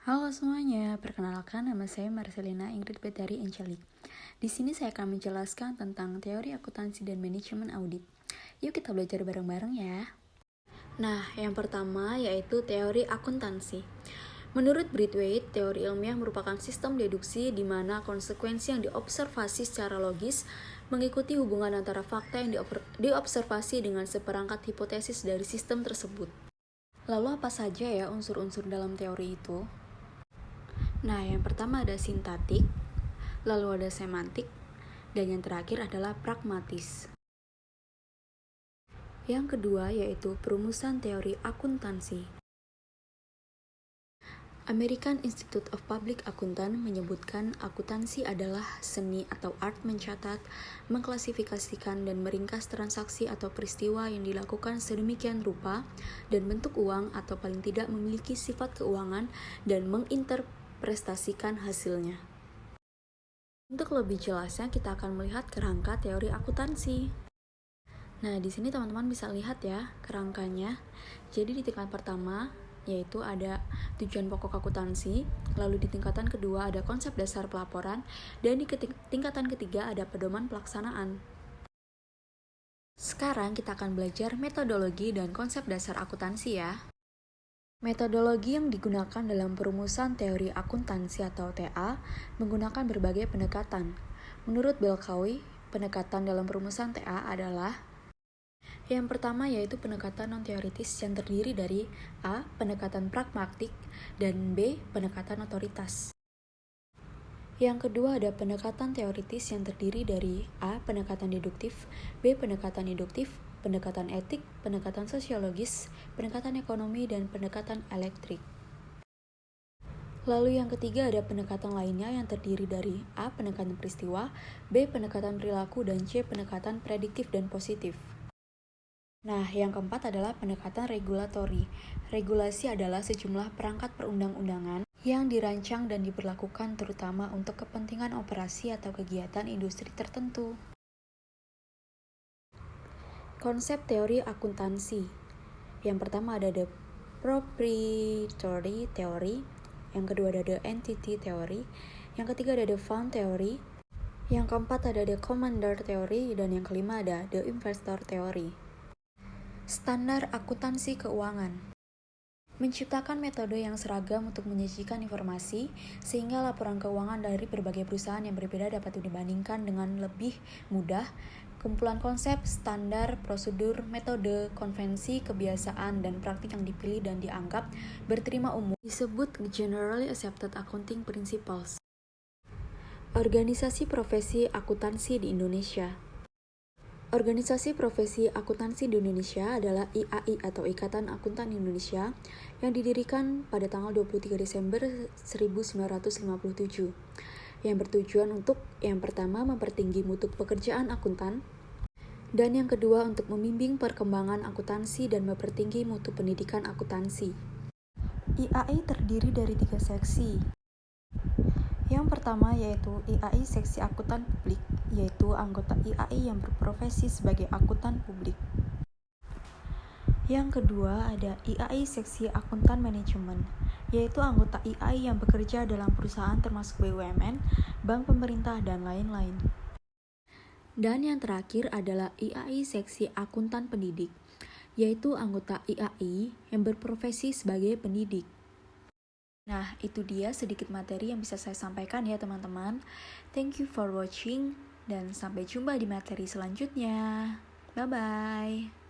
Halo semuanya, perkenalkan nama saya Marcelina Ingrid Betari Angelique. Di sini saya akan menjelaskan tentang teori akuntansi dan manajemen audit. Yuk kita belajar bareng-bareng ya. Nah, yang pertama yaitu teori akuntansi. Menurut Braithwaite, teori ilmiah merupakan sistem deduksi di mana konsekuensi yang diobservasi secara logis mengikuti hubungan antara fakta yang diobservasi dengan seperangkat hipotesis dari sistem tersebut. Lalu apa saja ya unsur-unsur dalam teori itu? Nah, yang pertama ada sintaktik, lalu ada semantik, dan yang terakhir adalah pragmatis. Yang kedua yaitu perumusan teori akuntansi. American Institute of Public Accountant menyebutkan akuntansi adalah seni atau art mencatat, mengklasifikasikan dan meringkas transaksi atau peristiwa yang dilakukan sedemikian rupa dan bentuk uang atau paling tidak memiliki sifat keuangan dan menginterpretasikan hasilnya. Untuk lebih jelasnya kita akan melihat kerangka teori akuntansi. Nah, di sini teman-teman bisa lihat ya kerangkanya. Jadi di tingkat pertama yaitu ada tujuan pokok akuntansi, lalu di tingkatan kedua ada konsep dasar pelaporan, dan di tingkatan ketiga ada pedoman pelaksanaan. Sekarang kita akan belajar metodologi dan konsep dasar akuntansi ya. Metodologi yang digunakan dalam perumusan teori akuntansi atau TA menggunakan berbagai pendekatan. Menurut Belkawi, pendekatan dalam perumusan TA adalah yang pertama yaitu pendekatan non-teoritis yang terdiri dari A. Pendekatan pragmatik dan B. Pendekatan otoritas. Yang kedua ada pendekatan teoritis yang terdiri dari A. Pendekatan deduktif, B. Pendekatan induktif, pendekatan etik, pendekatan sosiologis, pendekatan ekonomi, dan pendekatan elektrik. Lalu yang ketiga ada pendekatan lainnya yang terdiri dari A. Pendekatan peristiwa, B. Pendekatan perilaku, dan C. Pendekatan prediktif dan positif. Nah, yang keempat adalah pendekatan regulatori. Regulasi adalah sejumlah perangkat perundang-undangan yang dirancang dan diberlakukan terutama untuk kepentingan operasi atau kegiatan industri tertentu. Konsep teori akuntansi. Yang pertama ada the proprietary theory, yang kedua ada the entity theory, yang ketiga ada the fund theory, yang keempat ada the commander theory, dan yang kelima ada the investor theory. Standar akuntansi keuangan. Menciptakan metode yang seragam untuk menyajikan informasi, sehingga laporan keuangan dari berbagai perusahaan yang berbeda dapat dibandingkan dengan lebih mudah. Kumpulan konsep, standar, prosedur, metode, konvensi, kebiasaan, dan praktik yang dipilih dan dianggap berterima umum disebut Generally Accepted Accounting Principles. Organisasi profesi akuntansi di Indonesia. Organisasi profesi akuntansi di Indonesia adalah IAI atau Ikatan Akuntan Indonesia yang didirikan pada tanggal 23 Desember 1957 yang bertujuan untuk yang pertama mempertinggi mutu pekerjaan akuntan dan yang kedua untuk membimbing perkembangan akuntansi dan mempertinggi mutu pendidikan akuntansi. IAI terdiri dari 3 seksi. Yang pertama yaitu IAI Seksi Akuntan Publik, yaitu anggota IAI yang berprofesi sebagai akuntan publik. Yang kedua ada IAI Seksi Akuntan Manajemen, yaitu anggota IAI yang bekerja dalam perusahaan termasuk BUMN, bank pemerintah, dan lain-lain. Dan yang terakhir adalah IAI Seksi Akuntan Pendidik, yaitu anggota IAI yang berprofesi sebagai pendidik. Nah, itu dia sedikit materi yang bisa saya sampaikan ya teman-teman. Thank you for watching dan sampai jumpa di materi selanjutnya. Bye-bye.